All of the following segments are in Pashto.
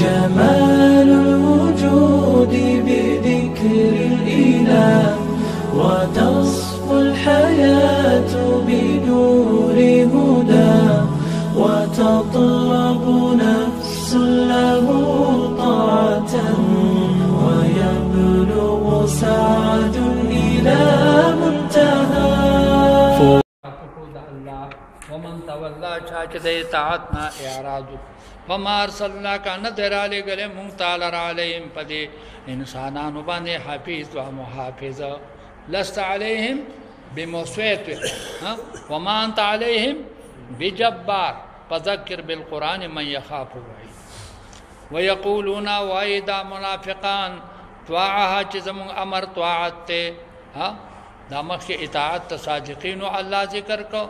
جمال الوجود بذكر الإله وتصفو الحياة بنور هدى وتطلب نفس له طاعة ويبلغ سعد إلى منتهى. ومن تولى چاچ دے اطاعتنا اعراض فما ارسلناک ندر علی گلے منتال علیہم پدے انسانانو باندے حافظ و محافظ لست علیہم بمسویت وما انت علیہم بجبار فذکر بالقرآن من یخاف وعید ویقولون وائدا منافقان طاعها چزم امر طاعت تے دامخ کے اطاعت صادقین و اللہ ذکر کو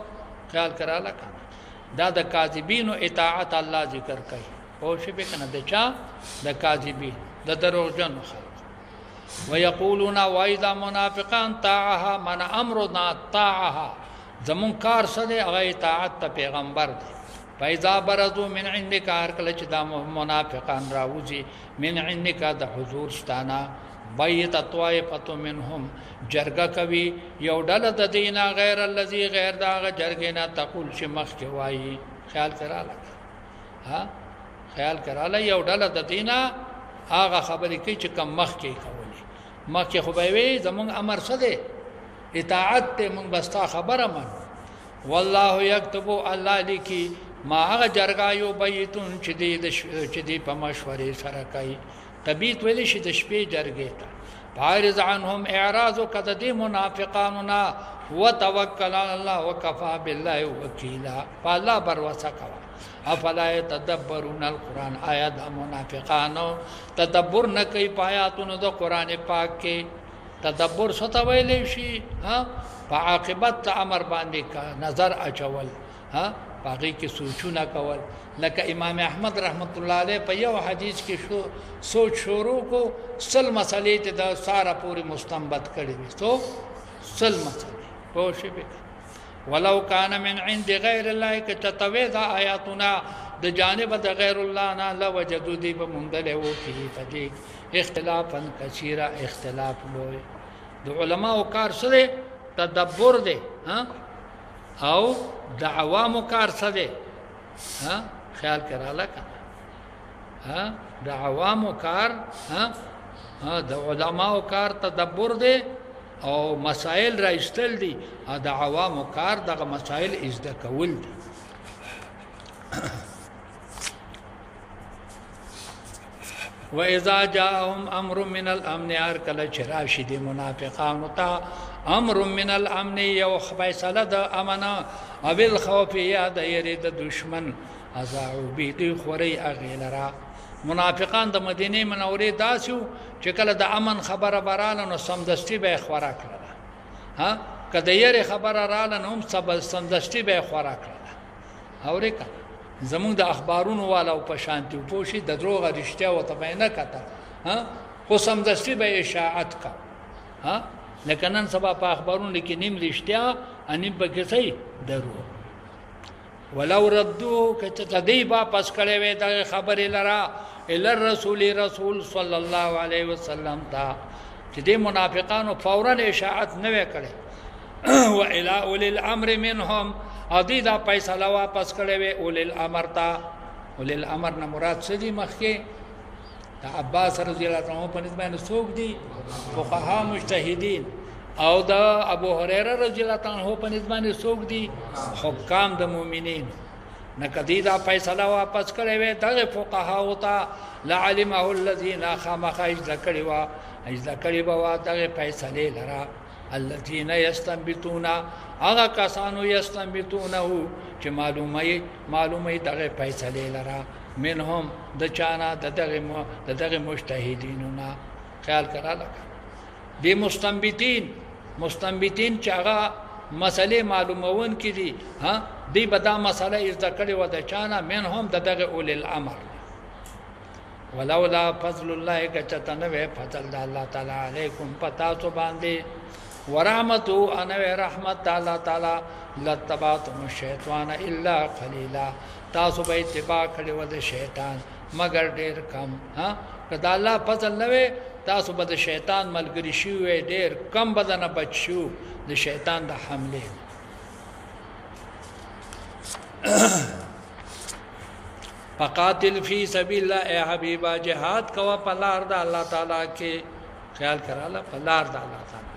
خیال کرا لکھا دا دا کاذبین و اطاعت اللہ ذکر کئی پوشی بے کنا دا چا دا کاذبین دا دروغجن خلق ویقولون وائدا منافقان طاعها من امرنا طاعها زمون کار صدے اغا اطاعت تا پیغمبر دے فاذا برزو من عندك هر کلچ دا منافقان راوزی من عندك دا حضور ستانا بیت طائفۃ منهم جرگا کوي یو ډله د دینا غیر الذي غیر دا جرګینا تقول چې مخ کې وایي خیال کراله خیال کراله یو ډله د دینا هغه خبرې کوي چې کم مخ کې کوي مخ کې خو به وي زمون امر څه دی اطاعت ته مونږ بستا خبره من والله یكتب الله لیکي ما هغه جرګا یو بیتون چې دی په مشورې سره کوي تبیت ویلی شي د شپې جرګې ته فارض عنهم اعراض کد دې منافقاننا وتوکل علی الله وکفى بالله وکیلا فالله بر وسکوا افلا يتدبرون القران آیات منافقانو تدبر نه کوي پایاتونو د قران پاک کې تدبر څه ویلی شي په عاقبت امر باندې کا نظر اچول باقی کې سوچونه کول لکه امام احمد رحمت الله علیه په یو حدیث کې سوچ شروع کو سل مسلې ته د سارا پوری مستنبط کړي وي تو سل مسلې پوښې به ولو کان من عند غیر الله کتتوذ آیاتنا د جانب د غیر الله نه لوجدوا دی بمندله او کې فدې اختلافا کثیره اختلاف لوی د علماء کار سره تدبر دی او د عوامو کار څه دی خیال کراله کنه د عوامو کار د علماو کار تدبر دی او مسائل را استل دي د عوامو کار دغه مسائل ازده کول دي واذا جاءهم امر من الامن اركل شراشد منافقان تا امر من الامن یو فیصله د امن او الخوف یا د یری د دشمن ازاعو بی دی خوري اغیلرا منافقان د مدینه منورې داسو چې کله د امن خبره براله نو سمدستی به خوراک کړه کله یری خبره رااله نو سمدستی به خوراک کړه اورېکا زمونږ د اخبارونو والا په شانتي پوشي د دروغ رښتیا او تبینه کته خو سمدستی به اشاعت کا لکه نن سبا په اخبارونو کې نیم رښتیا انیم په کې صحیح درو ولو ردو کته تدی واپس کړي وې د خبرې لرا ال رسول صلی الله علیه وسلم دا چې د منافقانو فورا اشاعت نه وکړي و الى اول الامر منهم ادي دا فیصله واپس کړي وې اول الامر تا اول الامر نه مراد څه دي مخکې دا عباس رضی الله عنه په نسبت څوک دي فقها مجتهدین او دا ابو هريره رضی الله عنه په نسبت څوک دي حکام د مؤمنین نکدی دا فیصله واپس کړي وې دغه فقها وتا لعلمه الذين خامخ ذکروا وا دغه فیصله لرا الذين يستنبطون هغه کسانو یستنبطونه چې معلومه دغه فیصله لرا منهم د چانا دغه مجتهدینونه خیال کړه دی مستنبطین چې هغه مسئله معلومون کې دي دی بدا مسئله ذکر و د چانا منهم دغه اول الامر ولولا فضل الله کچتنه فضل الله تعالی علیکم پتا تو باندې ورحمته انه رحمت الله تعالی لتبعتم الشیطان الا قليلا تاسو به اتباع کړو د شیطان مگر ډیر کم ها کدا الله فضل نه وي تاسو به د شیطان ملګری شي وي ډیر کم بدنه بچو د شیطان د حمله فقاتل فی سبیل الله اے حبیبا جهاد کوا پلار د الله تعالی کې خیال کراله پلار د الله تعالی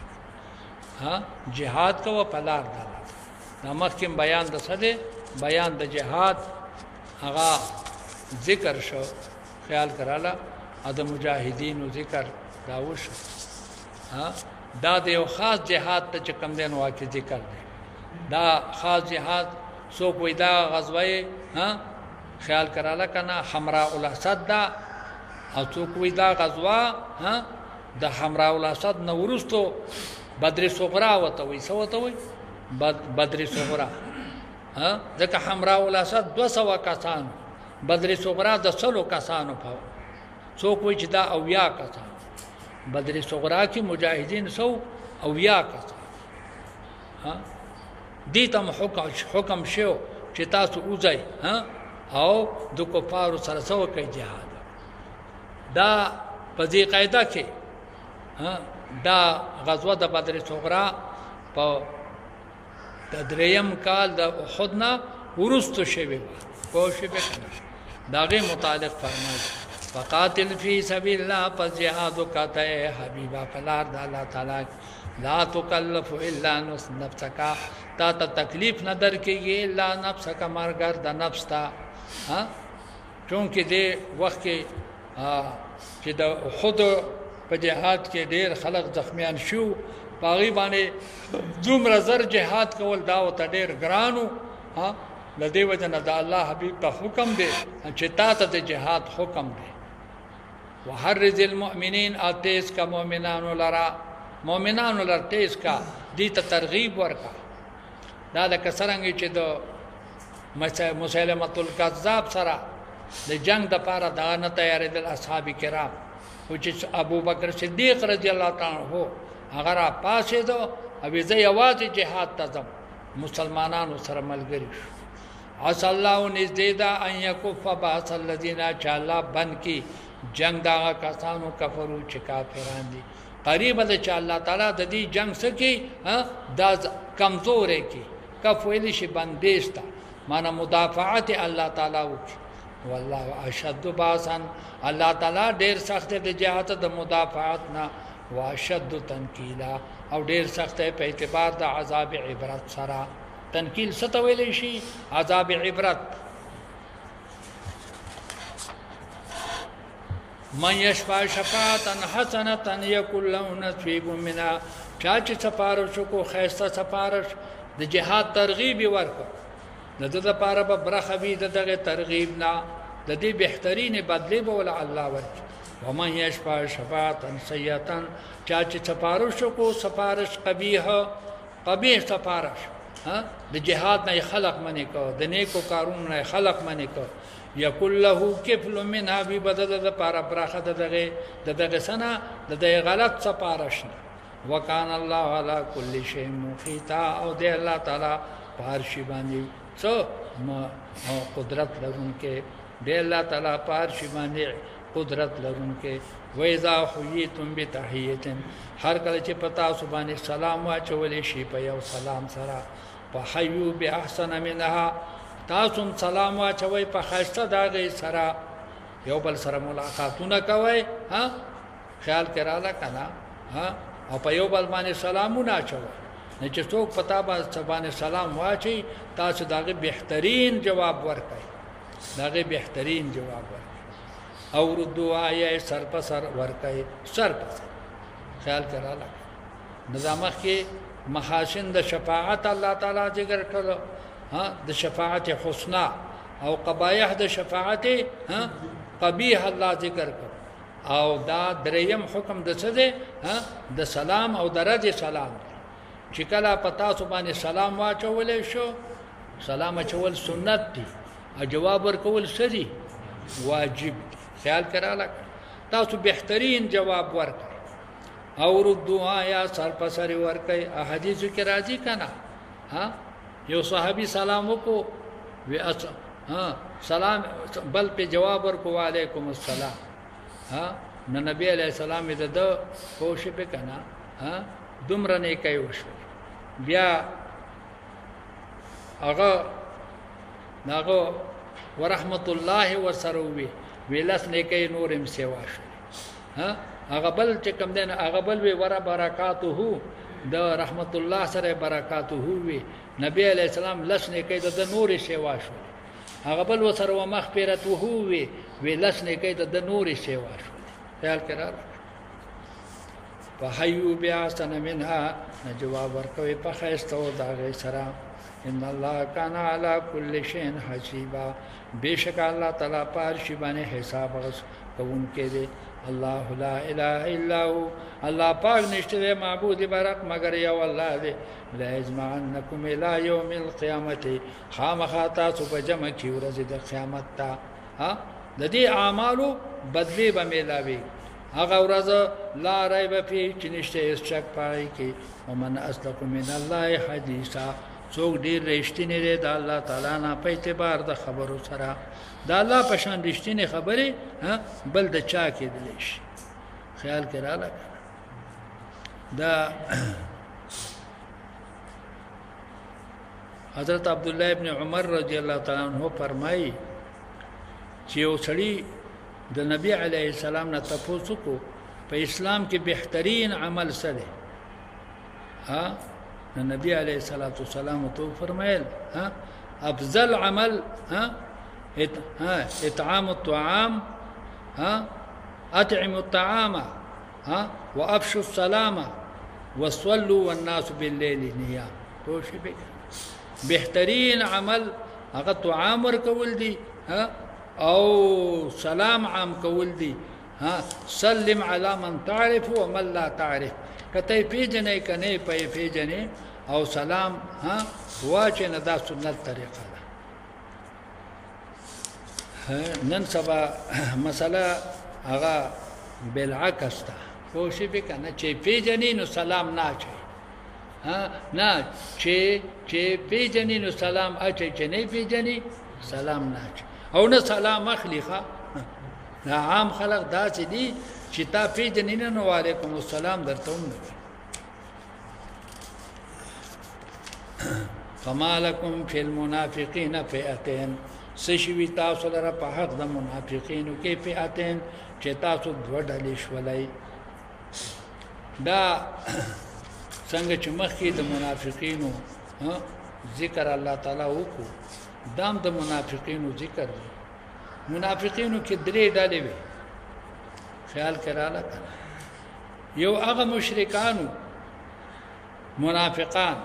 ها جهاد کوا پلار د الله نامخ کې بیان د سده بیان د جهاد هغه ذکر شو خیال کراله د مجاهدین ذکر داوش ها دا د یو خاص جهاد ته کم دین واقع ذکر دی دا خاص جهاد سو کوئی دا غزوه ها خیال کراله کنه حمراء الاسد دا او سو کوئی دا غزوه ها د حمراء الاسد نورستو بدر صغرا وته وي سو وته وي بدر صغرا ها ځکه حمراء الاسد 200 کسان بدر صغرا د 100 کسانو په څوک وي چې دا اویا کسان بدر صغرا کې مجاهدین سو اویا کسان ها دې تم حکم شو چې تاسو اوځي ها او د کفارو سره سو کوي جهاد دا په دې قاعده کې ها دا غزوه د بدر صغرا په تدریم کال د احد نه ورستو شوی کوشش وکړه داغه متعلق فرمایي فقاتل فی سبیل الله فجهاد کته حبیبا فلار د الله تعالی لا تکلف الا نفسک تا تکلیف نه درکېږي الا نفسک مرګر د نفس تا ها چونکه دې وخت کې چې د احد په جهاد کې ډېر خلک زخمیان شو پاغي باندې دومره زر جهاد کول دا او ته ډېر ګرانو ها لدی وجنه د الله حبیب ته حکم دی چې تا ته د جهاد حکم دی وحرز المؤمنین اتیس کا مؤمنانو لرا مؤمنانو لر تیس کا دی ته ترغیب ورکا دا لکه څنګه چې د مسیلمه الکذاب سره د جنگ د پاره دا نه تیارېدل اصحاب کرام او چې ابو بکر صدیق رضی الله تعالی عنہ هغه را پاسې دو ابي زه یوازې جهاد ته ځم مسلمانانو سره ملګری شو عسى الله نزدې دا ان يكف باس الذين چې الله بن کی جنگ دا کسانو کفرو چې کافران دي قریب ده چې الله تعالی د دې جنگ سکی دا کمزورې کی کفویل شي بندېستا معنا مدافعات الله تعالی وکي والله اشد باسن الله تعالی ډېر سخت د جهاد د مدافعات نه واشد تنکیلا او ډېر سخت په اعتبار د عذاب عبرت سره تنکیل ستویل شي عذاب عبرت من یشفع شفاعتا حسنتا یکن له نصیب منها چا چې سفارش کو خیسته سفارش د جهاد ترغیب ورکړه د دې لپاره به برخه وي دغه ترغیب نه د دې بهترین بدلی به ول الله ورکړي ومن یشفع شفاعتا سیئه چا چې سفارش کو سفارش قبیح سفارش د جهاد نه خلق منی کو د نیکو کارونو نه خلق منی کو یکل له کفل منها ببدد د پاره برخه دغه سنه د غلط سفارش وکان الله علی کل شیء محیطا او د الله تعالی پارشی باندې څو قدرت لرونکې د الله تعالی پارشی باندې قدرت لرونکې وإذا حييتم بتحیه هر کله چې پتا سبحانه سلام واچول شي په یو سلام سره فحيوا باحسن منها تاسو سلام واچوي په خاصه داغه سره یو بل سره ملاقاتونه کوي ها خیال کړه کنه ها او په یو بل باندې سلامونه اچوي نه چې څوک پتا باندې سلام واچي تاسو داغه بهترین جواب ورکړئ داغه بهترین جواب ورکړئ او ردوا یا سر په سر ورکړئ سر په سر خیال کړه نظامه کې محاسن د شفاعت الله تعالی ذکر کړو ها د شفاعت حسنا او قبایح د شفاعت ها قبیح الله ذکر کړو او دا دریم حکم د څه دی ها د سلام او درجه سلام چې کله پتا سو باندې سلام واچول شو سلام اچول سنت دی او جواب ورکول سدي واجب خیال کړه تاسو بهترین جواب ورکړئ او ردوا یا سر په سر ورکړئ احادیث کې راځي کنه ها یو صحابي سلام وکړو ها سلام بل په جواب ورکو وعلیکم السلام ها نو نبی علیہ السلام دې د کوشش وکنا ها دومره نه کوي وشو بیا هغه ورحمت الله وسروي ویلس نه کوي نورم سیوا شو ها هغه بل چې کوم دین هغه بل وی ور برکاته د رحمت الله سره برکاته وی نبی علیہ السلام لس نه کوي د نور سیوا شو هغه بل وسره ومغفرت وی لس نه کوي د نور سیوا شو خیال کړه فحیو بیا سن منها جواب ورکوي په خیستو دا غي سره ان الله کان علی کل شیء حسیبا بیشک الله تعالی پر شی باندې حساب کوون کې دی الله لا اله الا هو الله پاک نشته معبود برق مگر یو الله دی لا یجمعنکم الی یوم القیامت خامخاتا سو جمع کی ورځ د قیامت تا ها د دې اعمالو بدلی به ملاوي هغه ورځ لا ریب فی چې نشته هیڅ شک پای کې ومن اصدق من الله حدیثا څوک ډیر رښتینی دی د الله تعالی نه په اعتبار د خبرو سره د الله په شان رښتینی خبره بل د چا کې دی شي خیال کړه دا حضرت عبد الله ابن عمر رضی الله تعالی عنہ فرمایي چې یو سړی د نبی علیه السلام نه تاسو کو په اسلام کې بهترین عمل سره ها النبي عليه الصلاه والسلام تو فرمایل ها افضل عمل ها اطعام الطعام ها اطعم الطعام ها وافشوا السلام وصلوا والناس بالليل نيام توشي بك بهترین عمل هغه طعام ورکول دي ها او سلام عام کول دي ها سلم على من تعرف ومن لا تعرف کته پیجنې کنه په پیجنې او سلام ها واچې نه دا سنت طریقه ده نن سبا مسله هغه بالعکس ده کوشش وکنه چې پیجنې نو سلام نه چي ها نه چې پیجنې نو سلام اچي چې نه پیجنې سلام نه چي او نه سلام اخلیخه دا عام خلق داسې دي چې تا پیجنې نه نو علیکم السلام درته هم فما لكم في المنافقين فئتين سشوي تاسو لره په حق د منافقینو کې فئتين چې تاسو دوه ډلې شولای دا څنګه چې مخکې د منافقینو ذکر الله تعالی وکړو دام د منافقینو ذکر دی منافقینو کې درې ډلې وي خیال کړه یو هغه مشرکانو منافقان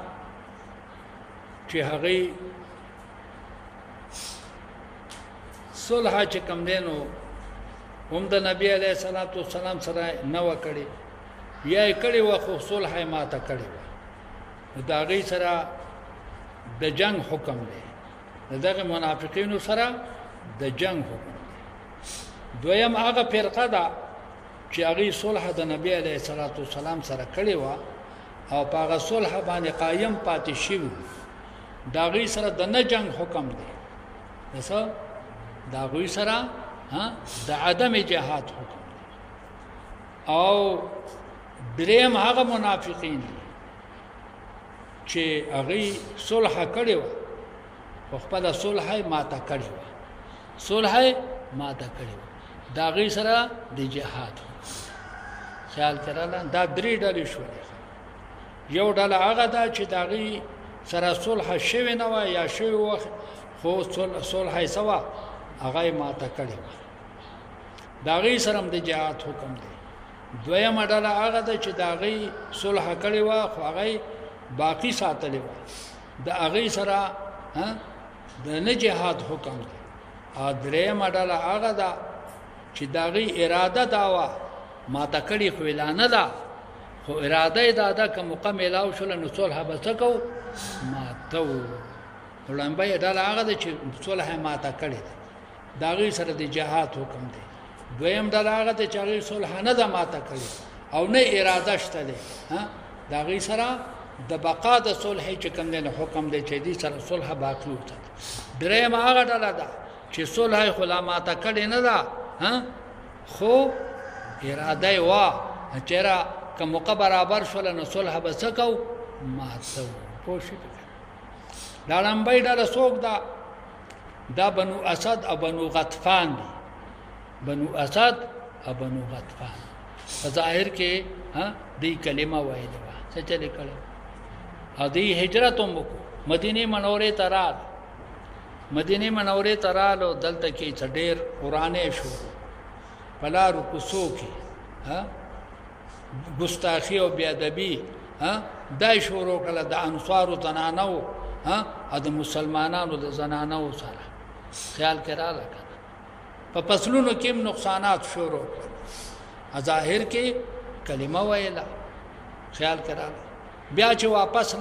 چې هغه صلح چې کوم دینو هم د نبی علیه الصلاۃ والسلام سره نو کړي یا کړي واخو صلح ماته کړي دا غي سره د جنگ حکم دی دغه منافقینو سره د جنگ حکم دویم هغه فرقه ده چې هغه صلح د نبی علیه الصلاۃ والسلام سره کړي و او په هغه صلح باندې قایم پاتې شي دا غي سره د نه جنگ حکم دی نو دا غي سره د عدم جهاد حکم دی او دریم هغه منافقین دي چې هغه صلح کړي و په خپل صلح ماته کړي و صلح ماته کړي و دا غي سره د جهاد خیال کړه دا درې ډلې شو یو ډله هغه ده چې دا غي سره صلح شوی نه و یا شوی و خو صلح سوا هغه ماته کړي و دا غي سره د جهاد حکم دی دویم ډله هغه ده چې دا غي صلح کړي و خو هغه باقی ساتلی و دا هغه سره د نه جهاد حکم دی ا دریم ډله هغه ده چې دا غي اراده داوا ماته کړي خو اعلان ده خو اراده دا که مکمل او شول نو صلح بسکو ماتو ولنبه ډله هغه ده چې صلح ماته کړي دا غي سره د جهاد حکم دی دویم ډله هغه ده چې هغه صلح نه ده ماته کړي او نه اراده شته ده دا غي سره د بقا د صلح چې کوم نه حکم دی چې دې سره صلح باقی وته درېم هغه ډله ده چې صلح خلاماته کړي نه ده خو اراده وا چیرې کوم برابر شول نو صلح به سکو ماتو پوښي دا لمبای ډله څوک ده دا بنو اسد او بنو غطفان دي بنو اسد او بنو غطفان ظاهر کې دې کلمه وایي څه چلے کړه ا دې هجرت هم مدینه منورې ترال مدینه منورې ترال او دلته کې ډېر قرانه شو پلارو کوسو کې ګستاخی او بیادبی دای شروع کړه د انصارو زنانو د مسلمانانو د زنانو سره خیال کرا لګا په فصلونو کې نقصانات شروع ظاهر کې کلمه ویلا خیال کرا بیا چې واپس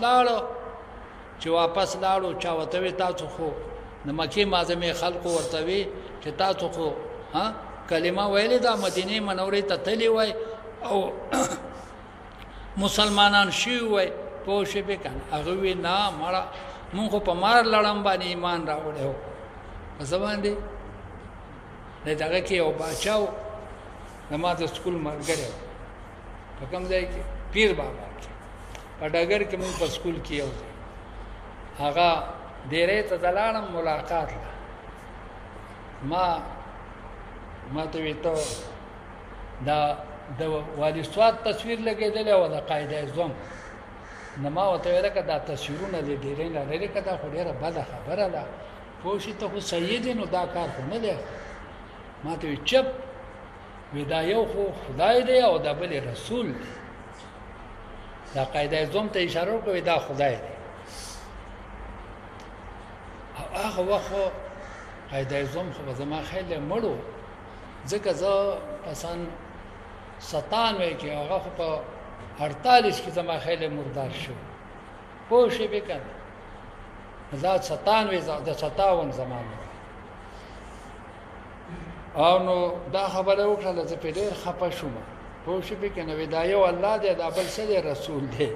لاړو چا وته تاسو خو د مکه معظمه خلقو ورته وی چې تاسو خو کلمه ویلې دا مدینه منورې ته تللی وای او مسلمانان شي وای پوښې به کنه هغه وی نه مړه مونږ په مار لړم باندې ایمان راوړو زبان دي دغه کې او بچاو نماز سکول مرګره په کوم ځای کې پیر بابا کې په ډګر کې مونږ په سکول کې یو هغه ډېرې ته دلانم ملاقات ما ته ویته دا د والي سواد تصویر لګېدل او د قاعده زوم نما وته ورکه دا تصویرونه دې ډېرې نه لري کدا خو ډېره بد خبره ده پوښي ته خو سید نو دا کار خو نه دی ما ته چپ ودا یو خو خدای دی او د بل رسول دی دا قاعده زوم ته اشاره کوي دا خدای دی هغه وخت قاعده زوم خو زما خیال مړو ځکه زه پسند 97 کې هغه په 48 کې زما خیال مردار شو پوه شي به کنه دا 97 د 57 زمانه او نو دا خبره وکړه چې په ډېر خپه شوم پوه شي به کنه ودا یو الله دې دا بل څه رسول دی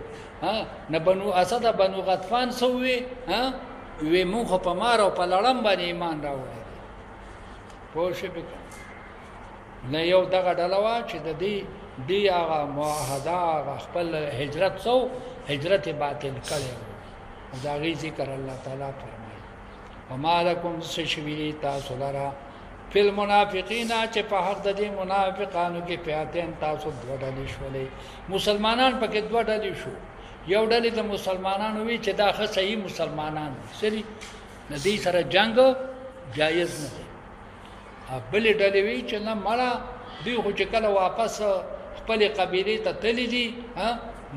نه بنو اسد بنو غطفان سوې وی مونږ په مار او په لړم باندې ایمان راوړل پوه شي به نه یو دغه ډلوا چې د دې هغه معاهده خپل هجرت هجرت باطل کړي دا غي ذکر الله تعالی فرمایي وما لكم سشوی تاسو لرا فی المنافقین چې په حق د دې منافقانو کې پیاتین تاسو دوړلې شولې مسلمانان پکې دوړلې شو یو ډلې د مسلمانانو وی چې دا خه صحیح مسلمانان سری ندی سره جنگ جایز نه دی بل ډلې وی چې نه مړه دوی خو چې کله واپس خپل قبيله ته تللی دي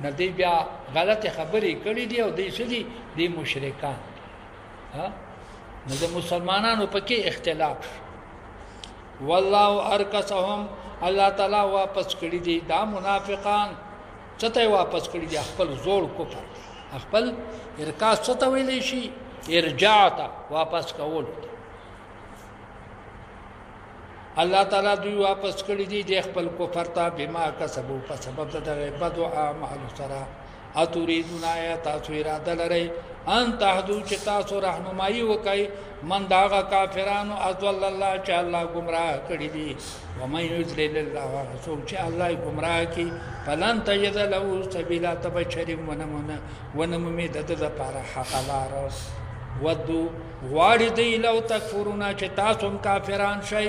ندی بیا غلط خبرې کړې دي او دوی سړي دي مشرکان نو د مسلمانانو پکې اختلاف والله ارکسهم الله تعالی واپس کړی دي دا منافقان چته واپس کړی دي خپل زوړ کفر خپل ارکاس چته ویلې شي ارجاع ته واپس کول الله تعالی دوی واپس کړی دي د خپل کفر ته بما کسبو په سبب د بد او اعمال سره اتریدون آیات اراده لري ان تهدو چې تاسو راهنمایي وکړي من داغه کافرانو اذل الله چې الله گمراه کړی دي و مې یذل الله رسول چې الله گمراه کی فلن تجد له سبیلا تبشری ونمه د لپاره حق لار ودو واړی دی لو تکفرون چې تاسو کافران شئ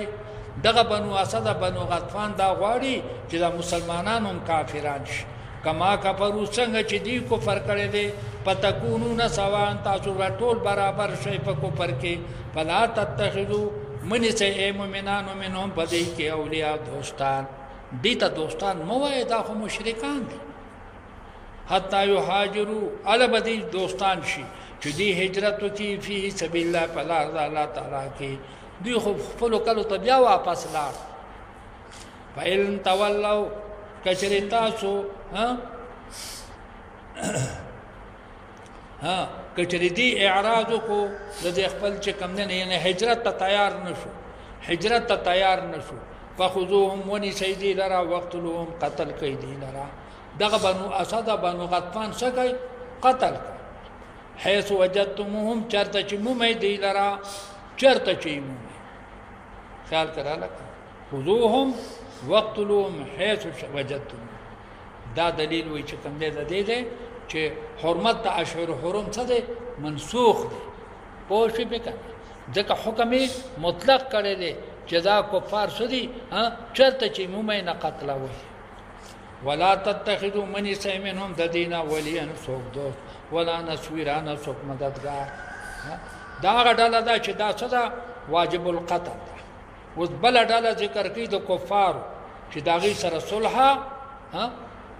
دغه بنو اسد بنو غطفان دا غواړي چې د مسلمانانو کافران شي کما کفرو څنګه چې دی کفر کړي دي پتكونون سواء تاسو ټول برابر شي په کفر کې فلا تتخذوا من سي مؤمنان منهم بدی کې اولیاء دوستان دي ته دوستان موای دا خو مشرکان دي حتا یهاجروا ال بدی دوستان شي چې دی هجرت کوي فی سبیل الله فلا الله تعالی کې دی خو خپل کلو ته بیا واپس لاړ فإن تولوا کچری تاسو کچری دی اعراض کو د خپل چې کم نه یعنی هجرت ته تیار نشو فخذوهم ونی سیدی لرا وقتلهم قتل کیدی لرا دغه بنو اسد بنو غطفان څخه قتل حيث وجدتموهم چرته چې مومې دی لرا چرته چې مومې خیال کرا لکه خذوهم وقتلوهم حيث وجدتم دا دلیل وی چې کوم دی دی چې حرمت د اشهر حرم څه دی منسوخ دی پوه شئ به کنه ځکه حکم مطلق کړی دی جزاء کفار سدي چرته چې مومې نه قتل وي ولا تتخذوا من منهم د دینه ولیا سوق دوست ولا نسویرانه سوق مددگار دا غډاله دا چې دا څه دا واجب القتل اوس بل ډاله ذکر کوي د کفار چې دا غي سره صلح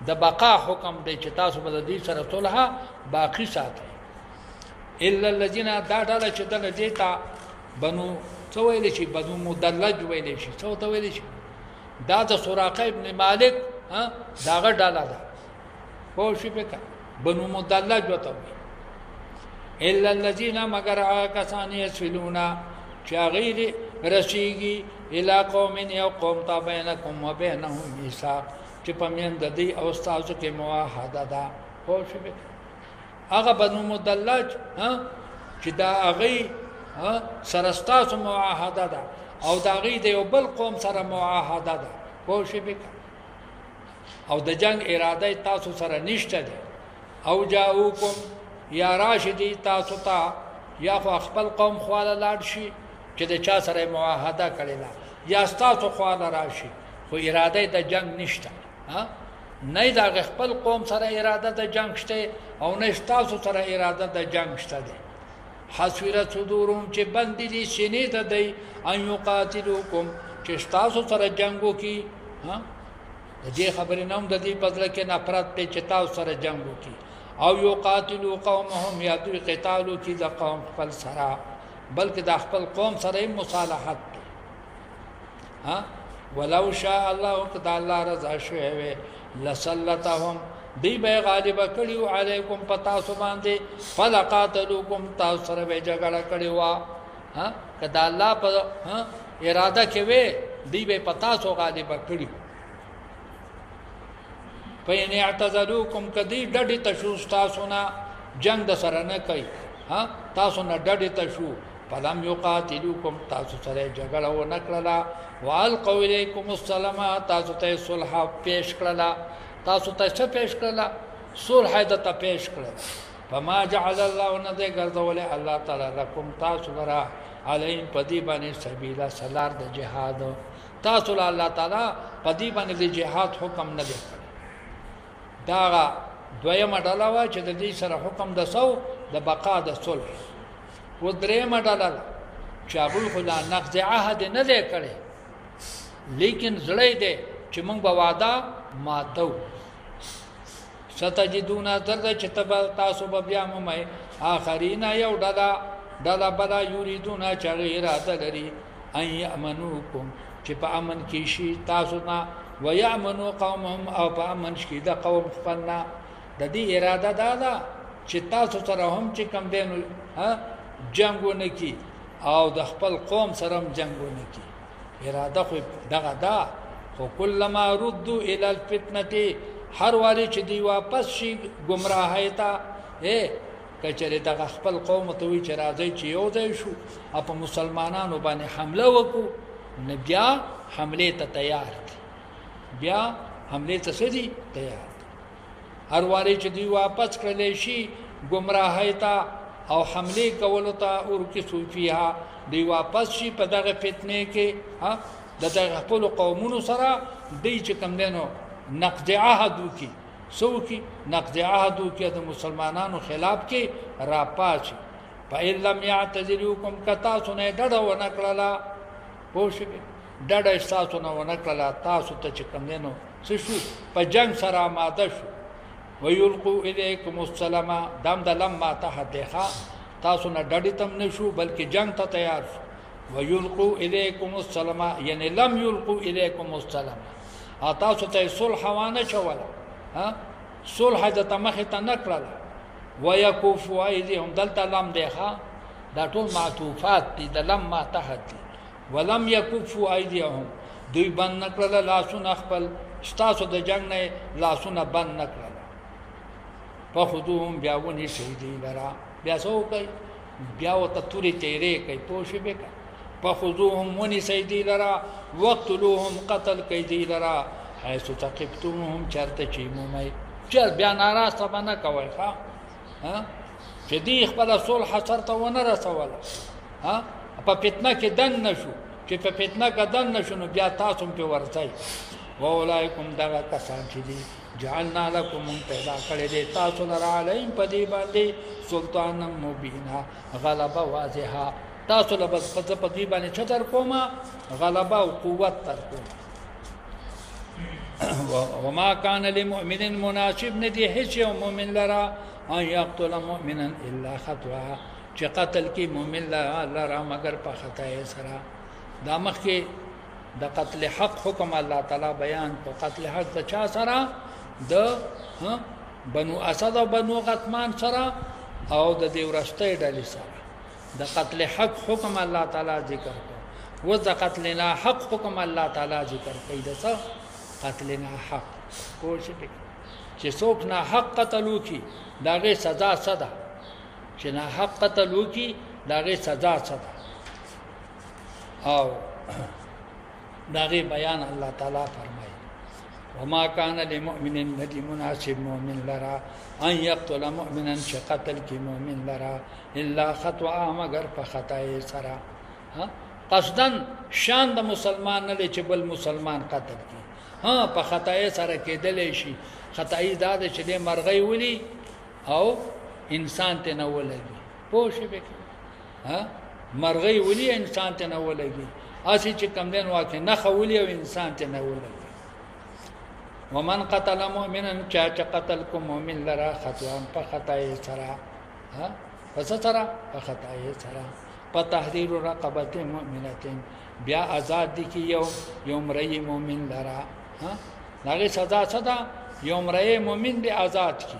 د بقا حکم دی چې تاسو بل دې سره صلح باقی ساتي الا الذين دا ډاله چې دل دیتا بنو څو ویل شي بنو مدلج ویل شي څو ته ویل شي دا د سراقه ابن مالک داغه ډاله ده پوه شئ په بنو مدلج وته الا الذين مگر کسان يسلون چا غیر رسیږي الى قوم یو قوم تا بینکم وبینهم میثاق چې پمین د دې او تاسو کې موحده ده پوه شئ هغه بنو مدلج چې دا هغه سرستاسو معاهده ده او دا غي د یو بل قوم سره معاهده ده پوه شئ او د جنگ اراده تاسو سره نشته ده او جاءوکم یا راشدی تاسو ته یا خپل قوم خواله لاړ شي چې د چا سره معاهده کړی ده یا تاسو خواله راشي خو اراده د جنگ نشته نه دا خپل قوم سره اراده د جنگ شته او نه تاسو سره اراده د جنگ شته ده حسیرت صدورهم چې بند دي سینې ته دی ان یقاتلوکم چې تاسو سره جنگو کی د دې خبرې نوم د دې بدله کې نفرت ته چې تاسو سره جنگو کی او یقاتلوا قومهم یا دوی قتالو کی د قوم خپل سره بلکې د خپل قوم سره مصالحت ولو شاء الله قد الله رضا شوه لسلطهم دی به غالب کړیو علیکم پتا سو باندې فلقاتلوکم تاسو سره به جګړه کړیو کدا الله په اراده کې وې دی به پتا سو غالب کړیو پین اعتزلوکم کدی ډډی تشو تاسو نه جنگ د سره نه کوي تاسو نه ډډی تشو فلم یقاتلوکم تاسو سره جګړه و نکړه والقوا الیکم السلام تاسو ته صلح پیش کړه تاسو ته څه پیش کړه صلح د ته پیش کړه فما جعل الله نذ غرضول الله تعالی لكم تاسو برا علیم پدی باندې سبیلا سلار د جهاد تاسو الله تعالی پدی باندې د جهاد حکم نه دی دا دویمه ډله وا چې د دې سره حکم د سو د بقا د صلح و درېمه ډله چې ابو خدا نقض عهد نه دی کړی لیکن زړې دی چې موږ به وعده ماتو ستجدون درد چې تاسو به بیا مې اخرین یو ډله بلا یریدون چې اراده لري ان یامنوکم چې په امن کې شي تاسو نه ويامنوا قومهم او په امن شي د قوم خپلنا د دې اراده ده چې تاسو سره هم چې کم دین جنگونه کی او د خپل قوم سره جنگونه کی اراده خو دغه ده خو کلمہ ردوا الى الفتنه هر واری چې دی واپس شي گمراهی ته کچره دغه خپل قوم ته وی چې راځي چې یو ځای شو په مسلمانانو باندې حمله وکړو نبیا حمله ته تیار بیا حمله ته سدي تیار هر واری چې دی واپس کړل شي گمراهی ته او حمله کول ته اور کې صوفیها دی واپس شي په دغه فتنه کې دغه خپل قومونو سره دی چې کم دینو نقض عهد کی سو کی نقض عهد کی د مسلمانانو خلاف کې را پاتې په لم يعتذلوکم کتا سونه ډډه و نکړه پوښی ډډه تاسو نه و نکړه تاسو ته چې کم دینو څه شو په جنگ سره ماده شو ويلقوا اليكم السلام دم د لما تحدخا تاسو نه ډډی تم نشو بلکې جنگ ته تیار شو ويلقوا اليكم السلام یعنی لم يلقوا اليكم السلام تاسو ته صلح وانه چول صلح د تمخه ته نکړه ويكفوا ايديهم دلته لم دیخه دا ټول معطوفات دي د لما تحدي ولم يكفوا ايديهم دوی بند نکړه لاسونه خپل تاسو د جنگ نه لاسونه بند نکړه فخذوهم بیا ونی شهیدی لرا بیا سو کوي بیا وته توري تیرې کوي پوښې به فخذوهم ونی شهیدی لرا وقتلوهم قتل کیدی لرا حيث تقبتمهم چرته چی مومي چر بیا ناراسته بنه کوي ها چې دی خپل صلح سرته ونه رسوله ها په فتنه کې دن نشو چې په فتنه کې دن نشو نو بیا تاسو په ورځي واولایکم دغه کسان چې دي جعلنا لكم پیدا کړی دي تاسو لپاره علیم په دې باندې سلطان مبینا غلبه واضحه تاسو لپاره په دې باندې چتر کومه غلبه او قوت تر کومه وما كان لمؤمن مناسب ندي هیڅ یو مؤمن لرا ان يقتل مؤمنا الا خطأ چې قتل کی مؤمن لرا مگر په خطا سره دا مخکې د قتل حق حکم الله تعالی بیان په قتل حق د چا سره د بنو اسد او بنو غطمان سره او د دې ورسته ډلې سره د قتل حق حکم الله تعالی ذکر کو و د قتل نه حق حکم الله تعالی ذکر کوي د څه قتل نه حق کوشش وکړي چې څوک نه حق قتلو کی داغه سزا صدا چې نه حق قتلو کی داغه سزا صدا او داغه بیان الله تعالی فرمایي وما كان لمؤمن ندي مناسب مؤمن لرا ان يقتل مؤمنا شقتل کی مؤمن لرا الا خطأ مگر په خطا سره قصدن شان د مسلمان نه چې بل مسلمان قتل کی په خطا سره کېدل شي خطای دا چې د مرغۍ ولي او انسان ته نه ولګي پوه شئ به مرغۍ ولي انسان ته نه ولګي اسی چې کم دین واکه نه خولي او انسان ته نه ولګي ومن قتل مؤمنا چا قتل کو مؤمن لرا خطا په خطای سره پس سره په خطای سره په تحریر رقبه مؤمنه بیا آزاد دي کی یو مری مؤمن لرا داغه سزا صدا یو مری مؤمن دی آزاد کی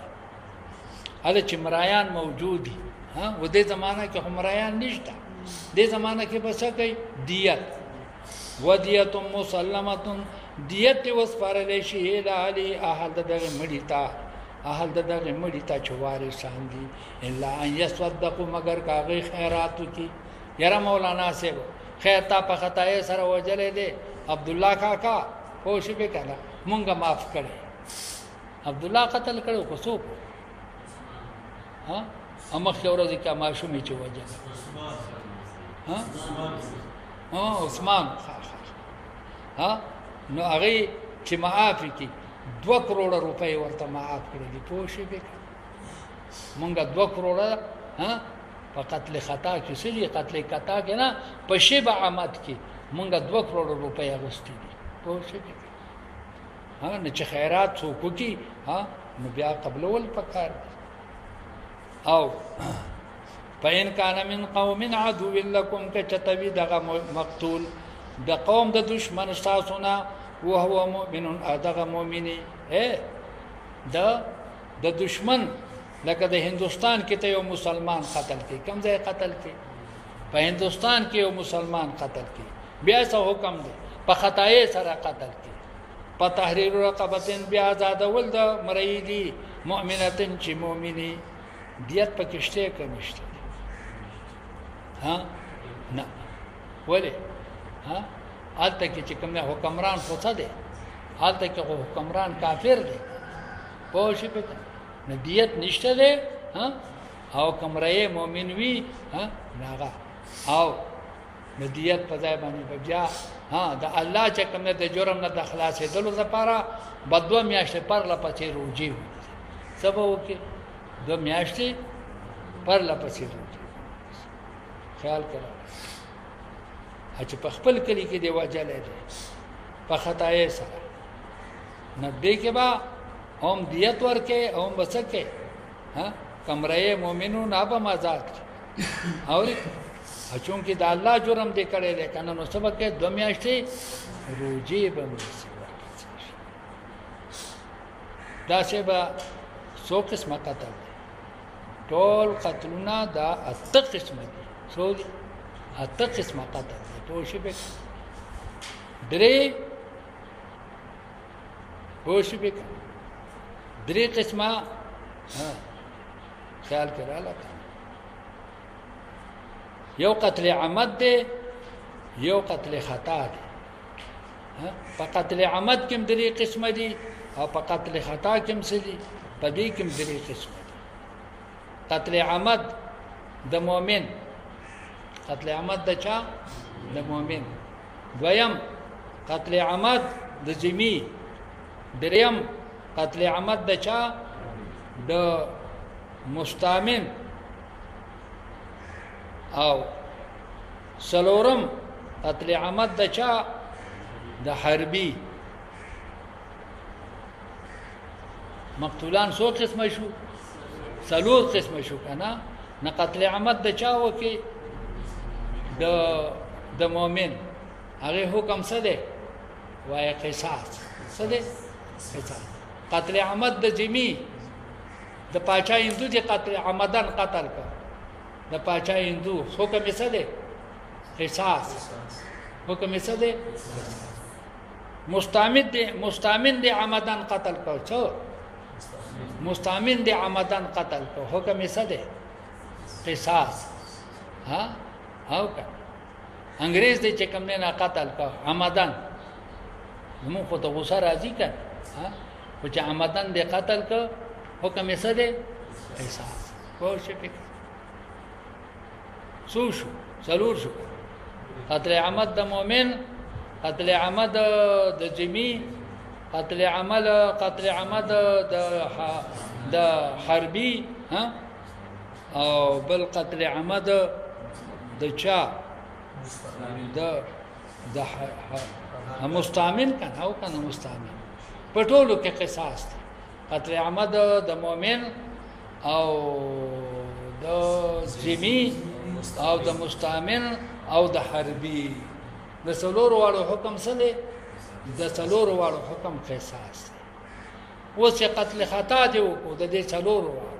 اله چې مرایان موجود دي و دې زمانہ کې همرایان نشته دې زمانہ کې بس کوي دیت ودیت مسلمه دیت وسپارل شي اله علی اهل دغه مړی تا چوارې سان دي الا ان يصدقوا مگر کاغه خیرات کی یاره مولانا سے خیر تا په خطای سره وجلې دي عبد الله کاکا کوشش وکړه مونږه معاف کړي عبد الله قتل کړو کو څوک اما خورزی که معشومی چه وجه عثمان نو هغه چې معافی کی 2 کروڑ روپے ورته معاف کړی دي پوښی به مونږه 2 کروڑ په قتل خطا کې سړي قتل خطا کې نه په شی به عمد کې مونږه 2 کروڑ روپے اغوستي دي پوښی به نه چې خیرات څوک کی نو بیا قبلول پکار او فإن كان من قوم عدو لكم كتبي دغه مقتول د قوم د دشمن تاسونا وهو مؤمن ادغه مؤمني د دشمن لکه د هندستان کې ته یو مسلمان قتل کی کوم ځای قتل کی په هندستان کې یو مسلمان قتل کی بیا څه حکم دی په خطای سره قتل کی په تحریر رقبتين بیا آزاد ول د مریدي مؤمنتن چې مؤمني دیت پکشته کمشته نه ولی آلته کې چې کوم حکمران پوڅه دي آلته کې حکمران کافر دي پوه شئ په نه دیت نشته دي او کمرې مؤمن وی ناغه او نه دیت په ځای باندې بیا د الله چې کوم د جرم نه د خلاصې دلو لپاره بدو میاشتې پر لپاره روجي سبب کې 2 میاشتې پر لپاره روجي خیال کړه چې په خپل کلی کې دی واجلې ده په خطای سره نه دې کې با هم دیت ورکه هم بسکه کمرې مؤمنو نه به آزاد او چون کې د الله جرم دې کړي ده کنه نو سبق کې 2 میاشتې روجي به دا څه به 100 قسمه قتل ټول قتلونه دا 8 قسمه دي څو دي 8 قسمه قتل پوښبه درې قسمه خیال کې رااله یو قتل عمد دی یو قتل خطا دی په قتل عمد کې درې قسمه دي او په قتل خطا کې هم څه دي په دې کې هم درې قسمه دي قتل عمد د مؤمن قتل عمد د چا د مؤمن دویم قتل عمد د ذمی دریم قتل عمد د چا د مستامن او سلورم قتل عمد د چا د حربي مقتولان سو قسمه شو سلور قسمه شو کنه نه قتل عمد د چا وکي د مؤمن هغه حکم څه دی وای قصاص څه دی قصاص قتل عمد د ذمی د پاچا هندو چې قتل عمدن قتل کړ د پاچا هندو حکم یې څه دی قصاص حکم یې څه دی مستامن دی عمدن قتل کړ څو مستامن دی عمدن قتل کړ حکم یې څه دی قصاص ها او کا انګريز دې چې کوم نه قتل کړ عمدن موږ په تو غوسه راځي کړه ها او چې عمدن دې قتل کړ حکم یې څه دی قصاص کو شي فکر شو ضرور شو قتل عمد د مؤمن قتل عمد د ذمی قتل عمد د حربي ها او بل قتل عمد د چا د مستعمل کنه او کنه مستعمل پټولو کې قصاص دی قتل عمد د مؤمن او د ذمی او د مستعمل او د حربي د څلور واړو حکم څه دی د څلور واړو حکم قصاص دی اوس چې قتل خطا دی وکړو د دې څلور واړو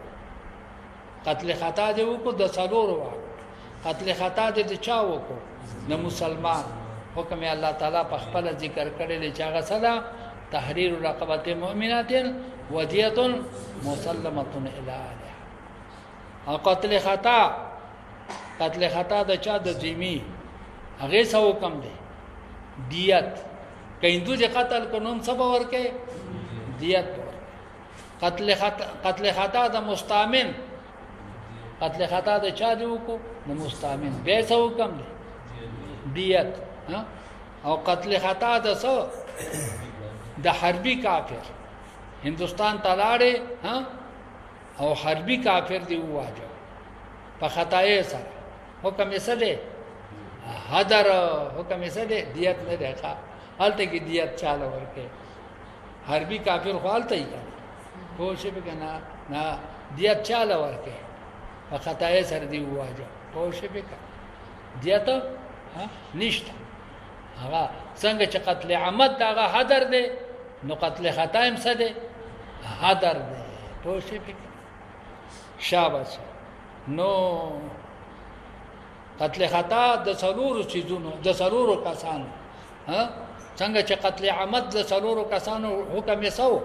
قتل خطا دی وکړو د څلور واړو قتل خطا دی د چا وکړو د مسلمان حکم الله تعالی په خپل ذکر کړی دی چې هغه څه ده تحرير رقبه مؤمنات وديه مسلمه الى اهلها او قتل خطا د چا د ذمی هغه څه حکم دی دیت کیندو چې قتل قانون سبا ورکه دیت قتل خطا د مستامن قتل خطا د چا دی وکړو د مستامن به څه حکم دی دیت او قتل خطا د څه د حربي کافر هندستان تلاړې او حربي کافر دی واجب په خطای سره حکم یې څه دی حذر حکم یې څه دی دیت نه دی ښه حالته کې دیت چاله ورکه حربي کافر حالته یې خو شي به کنه نه دیت چاله ورکه په خطای سره دی واجب خو شي به دیت نشته هغه څنګه چې قتل عمد دغه حذر دی نو قتل خطا هم څه دی حذر دی خو شي به شاباش نو قتل خطا د څلورو چیزونو د څلورو کسانو څنګه چې قتل عمد د څلورو کسانو حکم یې سو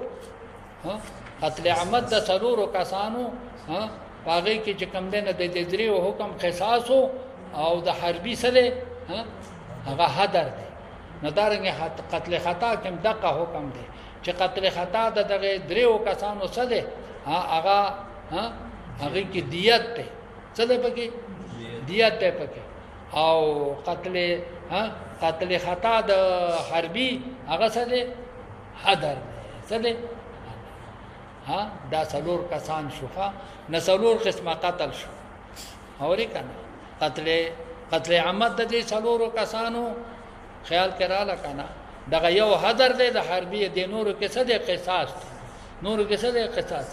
قتل عمد د څلورو کسانو هغه کې چې کوم دنه د دریو حکم قصاص او د حربي سره هغه حذر دی نو دارنګه قتل خطا کوم دغه حکم دی چې قتل خطا د دغه دریو کسانو سره هغه کې دیت ده څه ده پکې دیت ده پکې او قتل خطا د حربي هغه څه ده حذر څه ده دا څلور کسان شوخه نسلور قسمه قتل شو اورې کنه قتل عمد د دې څلور کسانو خیال کړه کنه دغه یو حذر ده د حربي د نورو کې څه ده قصاص نورو کې څه ده قصاص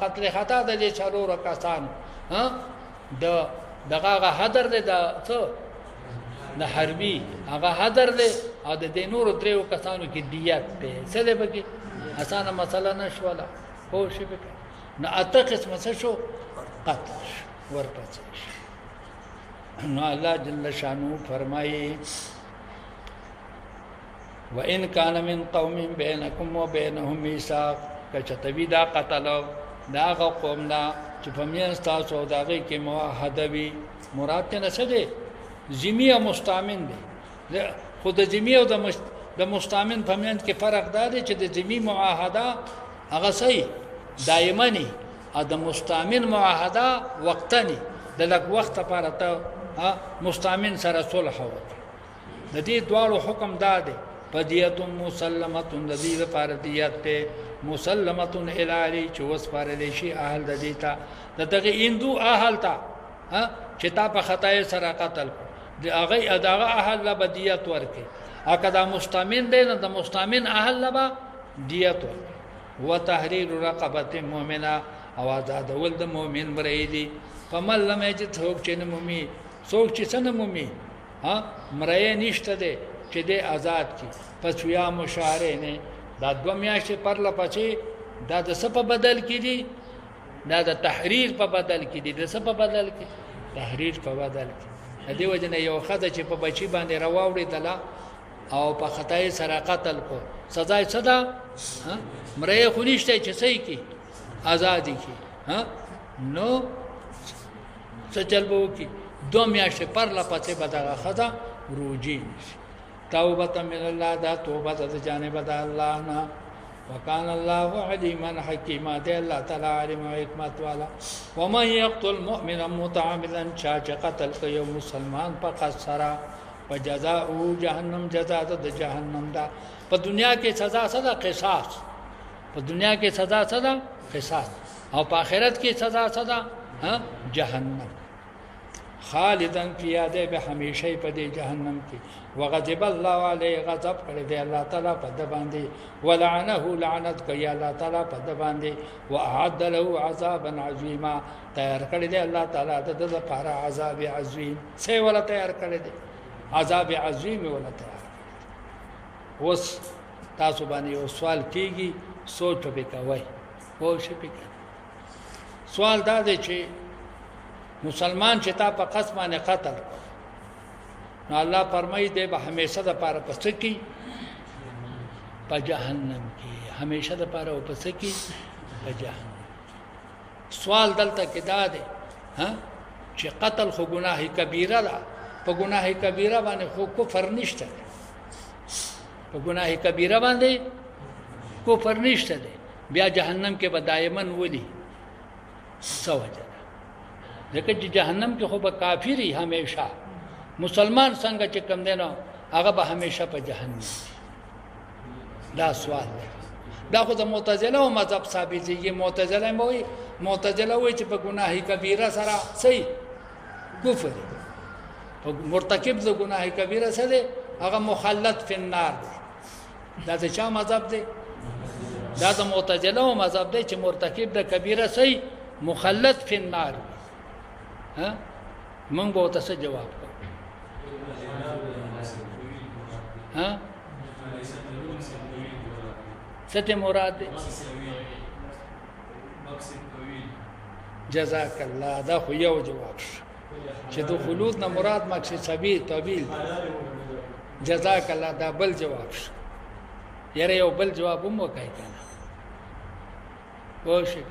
قتل خطا د دې څلور کسانو دغه حذر ده د څه د حربي هغه حذر ده او د نورو دریو کسانو کې دیت ده څه ده بګي اسانه مسله نشوله خو شي به نه اته قسمه څه شو قتل ورپسې نو الله جل شانو فرمایي وان كان من قوم بينكم وبينهم ميثاق کچتوی دا قتل دا هغه قوم دا چې په میان تاسو او دغه کې معاهده وي مراد ته نه څه دی ذمی او مستامن دی خود ذمی او د مستامن په میان کې فرق دا دی چې د ذمی معاهده هغه صحیح دایمنی ا د مستامن معاهده وقتنی د لږ وخت لپاره ته مستامن سره صلح وکړي د دې دواړو حکم دا دی فدیه مسلمه د دې لپاره دیت ته مسلمه الی چې وسپارل شي اهل د دې ته دغه هندو اهل ته چې تا په خطای سره قتل د هغه اداغه اهل له بدیت ورکي اګه د مستامن دی نه د مستامن اهل له دیت ورکي وتحرير رقبه مؤمنه او آزاد ول د مؤمن مریدي فمن لم يجد څوک چې نه مومي څوک چې څنګه مومي مړی نشته دی چې د آزاد کی پس یا مشاره نه دا دو میاشتې پر لپچې دا د څه په بدل کې دي دا د تحریر په بدل کې دي د څه په بدل کې تحریر په بدل کې دې وجنه یو خدای چې په بچی باندې راوړی دلا او په خدای سره قتل کو سزا یې صدا مړی خو نشته چې صحیح کی آزادی کی نو څه چلبو کی دو میاشتې پر لپچې بدل خدا روجی توبه من الله دا توبه د جانب د الله نه وکان الله علیما حکیما دی الله تعالی علم او حکمت والا ومن یقتل مؤمنا متعمدا چا قتل کوي مسلمان په قصرا وجزاؤه جهنم جزاء د جهنم دا په دنیا کې سزا سزا قصاص په دنیا کې سزا سزا قصاص او په آخرت کې سزا سزا جهنم خالدن فیاده به همیشه په دې جهنم کې وغضب الله علیه غضب کړی دی الله تعالی په د باندې ولعنه لعنت کوي الله تعالی په د باندې واعد له عذابا عظیما تیار کړی دی الله تعالی د لپاره عذاب عظیم څه ولا تیار کړی دی عذاب عظیم ولا تیار اوس تاسو باندې یو سوال کیږي سوچ وکوي او شي پکې سوال دا دی چې مسلمان چې تا په قسمانه قتل نو الله فرمایي دی به همیشه د پاره پس کی په جهنم کې همیشه د پاره او پس کی په جهنم سوال دلته کې دا دی چې قتل خو ګناه کبیره ده په ګناه کبیره باندې خو کفر نشته په ګناه کبیره باندې کفر نشته دی بیا جهنم کې به دایمن ولي سوجه ځکه چې جهنم کې خو به کافری همیشه مسلمان څنګه چې کم دی نو هغه به همیشه په جهنم دا سوال دی دا خو د معتزله او مذهب ثابت دي معتزله وایي چې په ګناه کبیره سره صحیح کفر مرتکب د ګناه کبیره سره هغه مخلد فی النار دا د چا مذهب دی دا د معتزله او مذهب دی چې مرتکب د کبیره صحیح مخلد فی النار من به تاسو جواب څه مراد دی جزاک الله دا خو یو جواب چې د خلود نه مراد مقصد سبیل طویل جزاک الله دا بل جواب یاره یو بل جواب هم وکای کنه وښه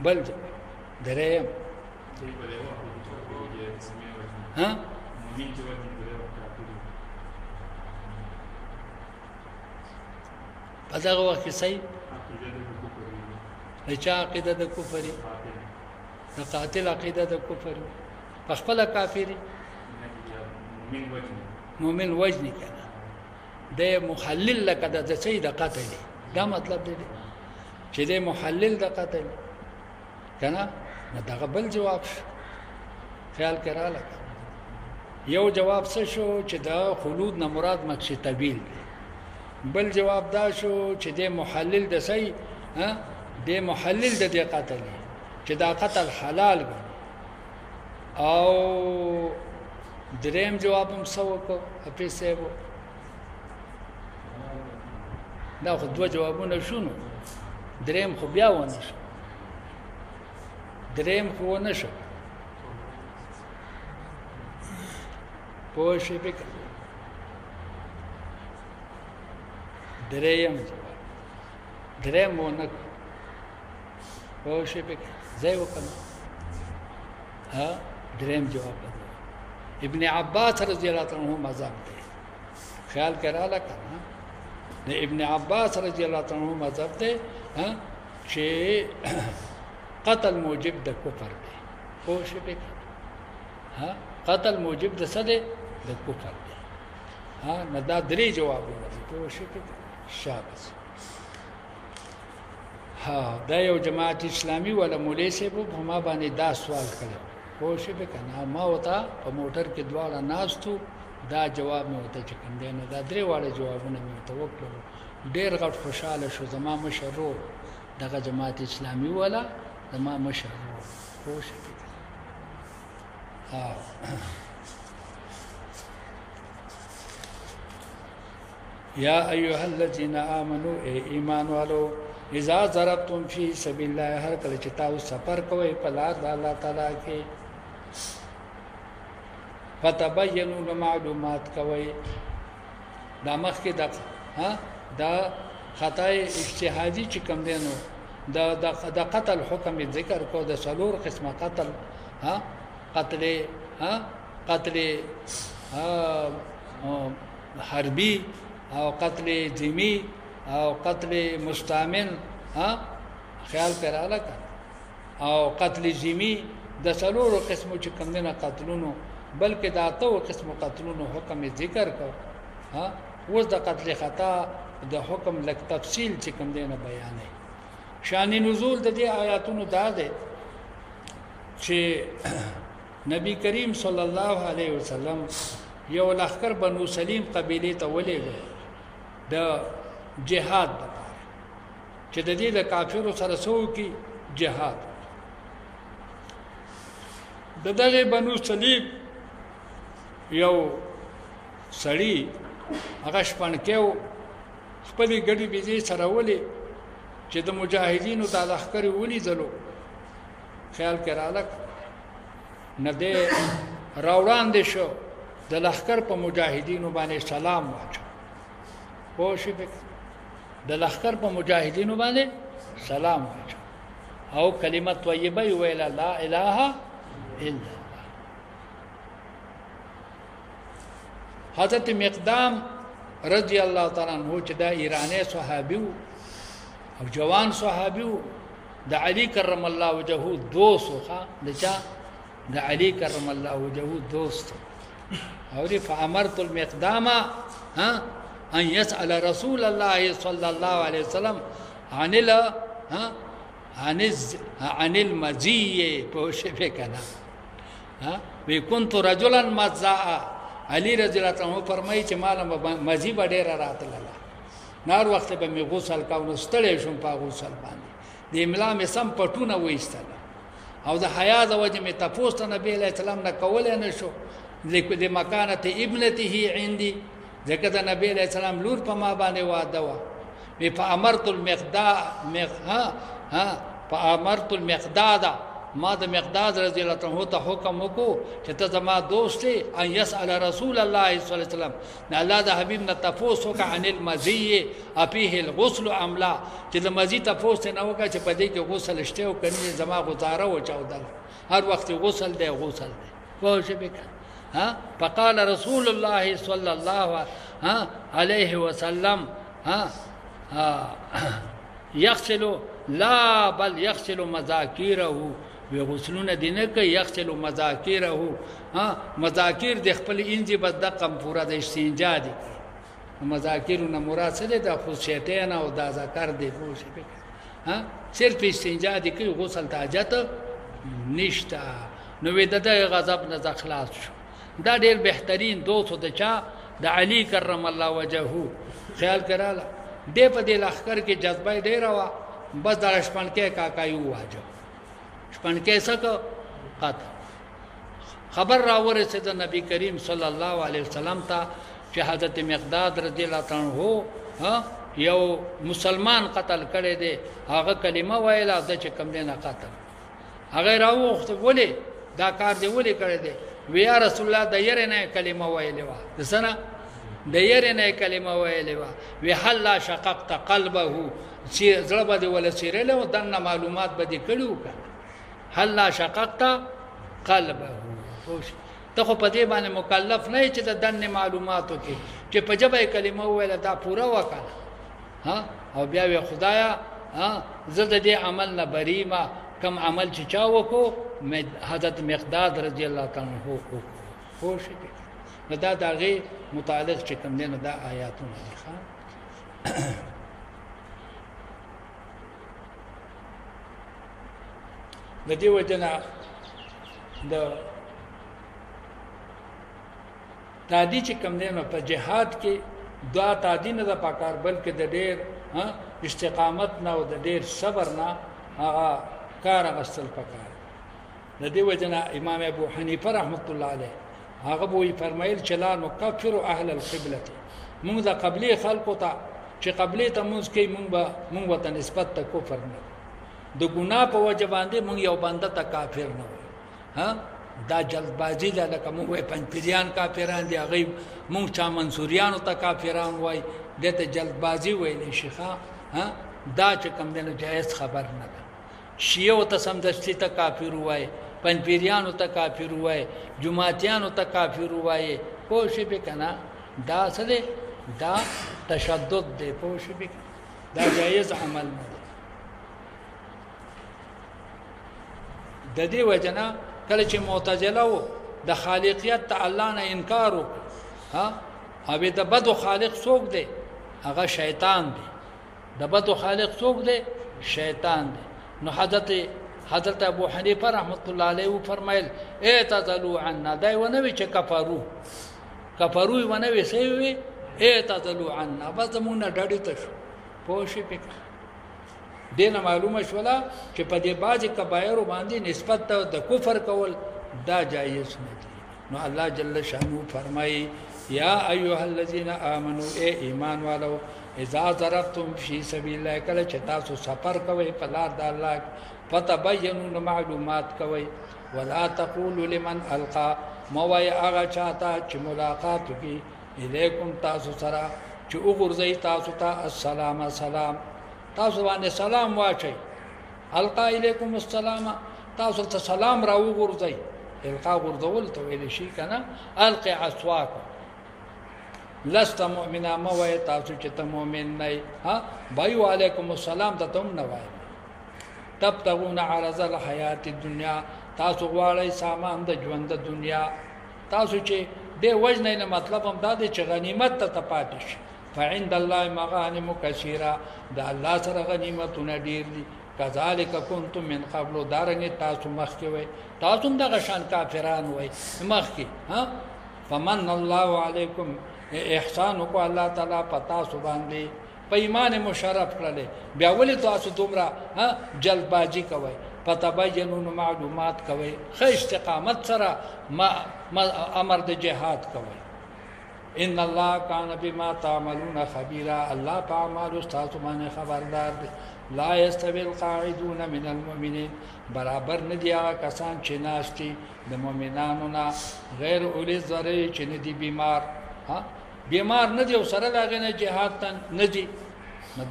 بل جواب دریم په دغه وخت کې صحیح چا عقیده د کفر د قاتل عقیده د کفر په خپل کافری مؤمن وجنی کنه د محلل لکه د سید قتل دا مطلب دی چې د محلل د قتل کنه دغه بل جواب خیال کړه یو جواب څه شو چې دا خلود نه مراد مقصد طویل دی بل جواب دا شو چې د محلل د سي د محلل د قتل چې دا قتل حلال دی او دریم جواب هم څه وکړو په سیبو دا خو دوه جوابونه شونو دریم خو بیا ونه شو دریم خو نه شو پوه شئ دریم درې مونږ او شي په ځای وکړه ها درېم جواب ابن عباس رضی الله عنه مذهب دی خیال کړه کنه د ابن عباس رضی الله عنه مذهب دی ها چې قتل موجب د کفر دی او شي په ها قتل موجب د څه دی د کفر دی ها نه دا درې جوابونه دي او شي په شاباس ها دا یو جماعت اسلامي ولا مولوی صاحب په ما باندې دا سوال کړو خو شي به کنه ما وتا په موټر کې دواړه ناستو دا جواب مې وته چې کنده نه دا درې واړه جوابونه مې وته وکړو ډېر غټ خوشاله شو زما مشرو دغه جماعت اسلامي ولا زما مشرو خو شي ها یا ایها الذين امنوا ایمان والو اذا ضربتم فی سبیل الله هر کله چې تاسو سفر کوئ په لار د الله تعالی کې فتبینوا معلومات کوئ دا مخکې دا خطای اجتهادي چې کوم دی نو د قتل حکم ذکر کو د څلور قسمه قتل قتل حربي او قتل ذمی او قتل مستعمل خیال کراله او قتل ذمی د څلورو قسمو چې کوم نه قتلونو بلکې دا ته قسمو قتلونو حکم ذکر کو اوس د قتل خطا د حکم لک تفصیل چې کوم نه بیانې شان نزول د دې آیاتونو دا ده چې نبی کریم صلی الله علیه وسلم یو لخر بنو سلیم قبیله ته ولېږه د جهاد چې د دې د کافرو سره سو کی جهاد د دغه بنو سلیم یو سړی هغه شپنکیو خپل ګډي بيزي سره ولې چې د مجاهدینو د لخر ولیدلو خیال کړه نه دې راوړان دي شو د لخر په مجاهدینو باندې سلام واچو پوه شئ د لخر په مجاهدینو باندې سلام واچو او کلمه طیبه ویل لا اله الا الله حضرت مقدام رضی الله تعالی عنہ چې دا ایرانی صحابي او جوان صحابي د علی کرم الله وجهه دوست ښا دچا د علی کرم الله وجهه دوست او فامرت المقدام ان يسأل رسول الله صلى الله عليه وسلم عن المزي پوښه کنا وی كنت رجلا مزاء علی رضی الله عنه فرمایي چې مال مزي ډېر راتله نار وخت به می غسل کاوه ستړی شوم په غسل باندې د املا مې سم پټونه وېستل او د حیا د وجه مې تاسو ته نبی علیہ السلام نه کول نه شو د مکانه ابنته عندي ځکه د نبی علیہ السلام لور په ما باندې واده و می فامرت المقداد ما د مقداد رضی الله عنه ته حکم وکړو چې ته زما دوست ان يسأل رسول الله صلی الله علیه وسلم نه الله د حبیب نه تاسو کا عن المزي افيه الغسل ام لا چې د مزي تاسو نه وکړه چې په دې کې غسل شته او کني زما غزاره و چاودل هر وخت غسل دی خو شي فقال رسول الله صلى الله عليه وسلم يغسل لا بل يغسل مذاكيره بغسلون دینه يغسل مذاكيره مذاكير د خپل انځي بس د قم پورا د استنجا دي مذاكيرونه مراد څه دي د خصوصیتین او د ذکر دي خو شي صرف استنجا دي کوي غسل ته حاجت نشته نو د غضب نه خلاص شو دا ډیر بهترین دوست د چا د علی کرم الله وجهه خیال کړه دې په دې لخر کې جذبه ډیر وا بس د شپن کې کاکایو واجو شپن کې څه قطع خبر راوړې چې د نبی کریم صلی الله علیه وسلم ته چې حضرت مقداد رضی الله عنه یو مسلمان قتل کړي دي هغه کلمه ویله د چې کوم نه قتل هغه راوخت ولې دا کار دی ولې کړی دی ویا رسول الله د یره نه کلمه ویلې و د سنه د یې نه کلمه ویلې وا وی حل شققت قلبه زړه به ولا سیرله او دنه معلومات به دې کړو حل شققت قلبه خوش ته خو په دې باندې مکلف نه چې د دنه معلوماتو کې چې په جبه کلمه ویل دا پورا وکړه ها او بیا وی خدایا ها زه د دې عمل نه بریما کم عمل چې چا وکړو حضرت مقداد رضی الله تعالی عنہ خوش دي دا دغه متعلق چې کوم دي نو دا آیاتونه دي ښا د دې وجنه د تادی چې کوم دي نو په جهاد کې دعا تادی نه د پکار بلکې د ډېر استقامت نه او د ډېر صبر نه هغه کار غسل پکار د دې وجنه امام ابو حنیفه رحمت الله علیه هغه وی فرمایل چې لا نکفر اهل القبلة موږ د قبلي خلقو ته چې قبلي ته موږ کې موږ ته نسبت ته کفر نه د ګناه په وجه باندې موږ یو بنده ته کافر نه وي ها دا جلدبازي ده لکه موږ پنځپیریان کافران دي هغه موږ چا منصوریانو ته کافران وای دته جلدبازي ویل شيخه ها دا چې کوم دنه جایز خبر نه ده شیعو ته سمدستی ته کافر وای پنځپیریانو ته کافر وای جماعتیانو ته کافر وای پوښې به کنه دا څه دا تشدد دی پوښې به دا جایز عمل نه دی د دې وجنه کله چې معتزله وو د خالقیت ته الله نه انکار وکړ ها او د بدو خالق څوک دی هغه شیطان دی د بدو خالق څوک دی شیطان دی نو حضرت ابو حنیفه رحمت الله علیه فرمایل اعتزلوا عنا دای ونه چې کفرو ونه وی سي وی اعتزلوا عنا بس مونږ ډاډی ته شو پوښی پک دینه معلومه شولا چې په دې باجی کبایر باندې نسبت د کفر کول دا جایز نه دي نو الله جل شانو فرمایي یا ایها الذين امنوا اے ایمان والو اذا ضربتم فی سبیل الله کله چې تاسو سفر کوئ په لار د الله فتبینوا معلومات کوئ ولا تقولوا لمن القى موای هغه چاته چې ملاقات کی الیکم تاسو سره چې وګورځي تاسو ته السلام سلام تاسو باندې سلام واچي القى الیکم السلام تاسو ته سلام را وګورځي القا ګرځول ته ویل شي کنه القي عصواک لست مؤمنا موای تاسو چې ته مؤمن نه ها بایو علیکم السلام ته تم نه وای تبتغون عرض الحیات الدنیا تاسو غواړئ سامان د ژوند د دنیا تاسو چې د وجنه نه مطلب هم دا دی چې غنیمت ته پاتې شي فعند الله مغانم کثیره د الله سره غنیمتونه ډیر دي کذالک کنتم من قبل دارنګ تاسو مخکې وای تاسو د غشان کافران وای مخکې ها فمن الله علیکم احسان کو الله تعالی پتا سو باندې په ایمان مشرف کړل بیا ولې تاسو دومره ها جلبازي کوي پتا بینون معلومات کوي خې استقامت سره ما امر د جهاد کوي ان الله کان بما تعملون خبيرا الله په اعمال تاسو باندې خبردار دی لا يستوي القاعدون من المؤمنين برابر ندي هغه کسان چې ناشتي د مؤمنانو نه غیر اولی ضرر چې ندي بیمار ها بیمار ندي او سره لاغې نه جهاد ته ندي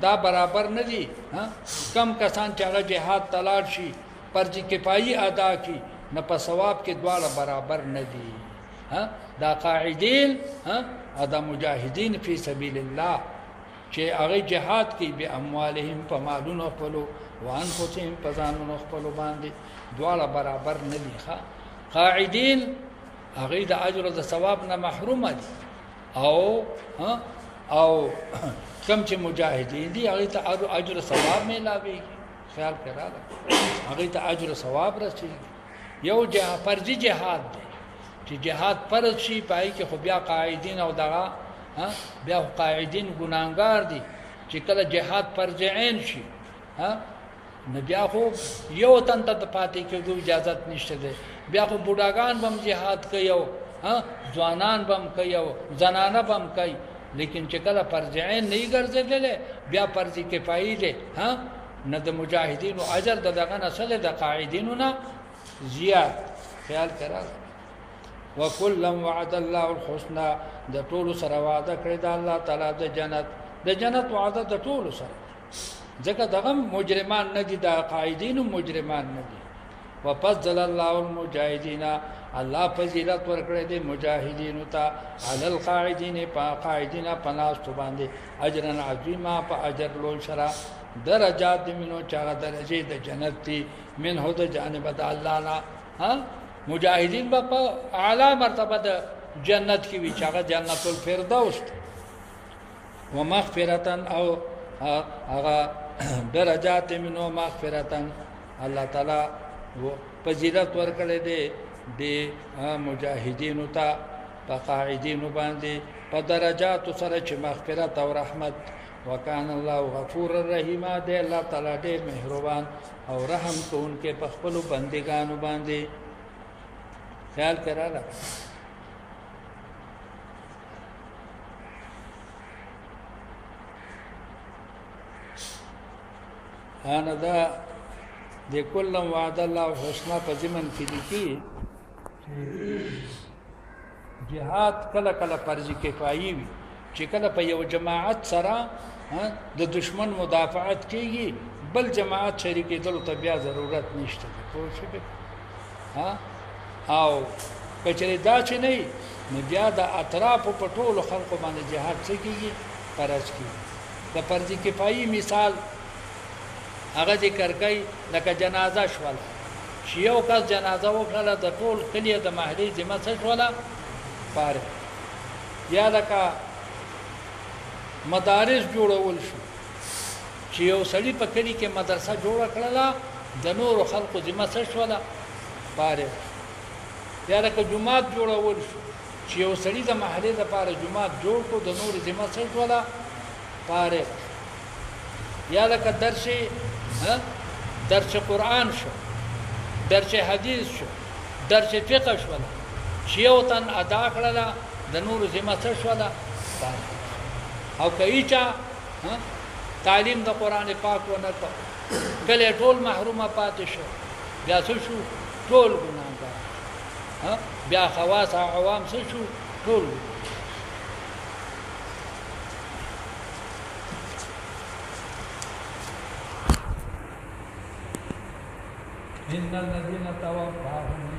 دا برابر ندي ها کم کسان چې هغه جهاد تلاړ شي فرض کفایي ادا کی نه په ثواب کې دواړه برابر ندي ها دا قاعدین ها دا مجاهدین فی سبیل الله چې هغه جهاد کوي به اموالهم په مالونو خپلو وانفسهم په ځانونو خپلو باندې دواړه برابر نه دي قاعدین هغه د اجر او د ثواب نه محروم دي او کم چې مجاهدین دي هغه ته اجر او ثواب ملاوي خیال کړه هغه ته اجر او ثواب رسېږي یو فرضي جهاد دی چې جهاد فرض شي پای کې خو بیا قاعدین او دغه بیا قاعدین ګناګار دي چې کله جهاد فرض عین شي نو بیا خو یو تن ته پاتې کېدو اجازه نشته ده بیا خو بوډاګان بم جهاد کوي ځوانان بم کوي زنانه بم کوي لیکن چې کله فرض عین نه ګرځیدل بیا فرض کفایي ده نه د مجاهدینو اجر دغه نسل د قاعدینو نه زیات خیال کړه وکلا وعد الله الحسنى د ټول سره وعده کړی د الله تعالی د جنت وعده د ټول سره ځکه دغه مجرمان نه دي د قائدین مجرمان نه دي وفضل الله المجاهدین الله فضیلت ورکړي دي مجاهدین ته علی القاعدین قاعدین پناست باندې اجر عظیما په اجر لوی سره درجات منو چا درجه د جنت دي من هو د جانب د الله نه ها مجاهدین په اعلی مرتبه د جنت کې وی چا جنت الفردوس ومغفرة او هغه درجات منو مغفرة الله تعالی فضیلت ورکړي دي د مجاهدین ته په قاعدین باندې په درجات سره چې مغفرت او رحمت وکانه الله غفور الرحیم دی الله تعالی ډېر مهربان او رحم کوونکی په خپل بندګانو باندې خیال کړه انا دا د کله وعد الله حسنا په ضمن کې دي جهاد کله کله فرض کفایي وي چې کله په یو جماعت سره د دشمن مدافعت کیږي بل جماعت شریکې دلو ته بیا ضرورت نشته پوه شئ ها او کچې دا چې نه نو بیا د اطراف په ټولو خلکو باندې جهاد څه کیږي فرض کیږي د فرض کفایي مثال هغه ذکر کوي لکه جنازه شول چې یو کس جنازه وکړه د ټول کلی د محلي ذمہ څه شوله پاره یا لکه مدارس جوړول شو چې یو سړی په کلی کې مدرسه جوړ کړله د نور خلکو ذمہ څه شوله پاره یا لکه جماعت جوړول شو چې یو سړی د محلي لپاره جماعت جوړ کو د نور ذمہ څه شوله پاره یا لکه درس قرآن شو درس حدیث شو درس فقه شو چې یو تن ادا کړله د نور ذمہ څه شوله او کایچا تعلیم د قران پاک ونه کله ټول محرومه پاتې شو بیا څه شو ټول ګناهګار بیا خواص عوام څه شو ټول ان الذين توفاهم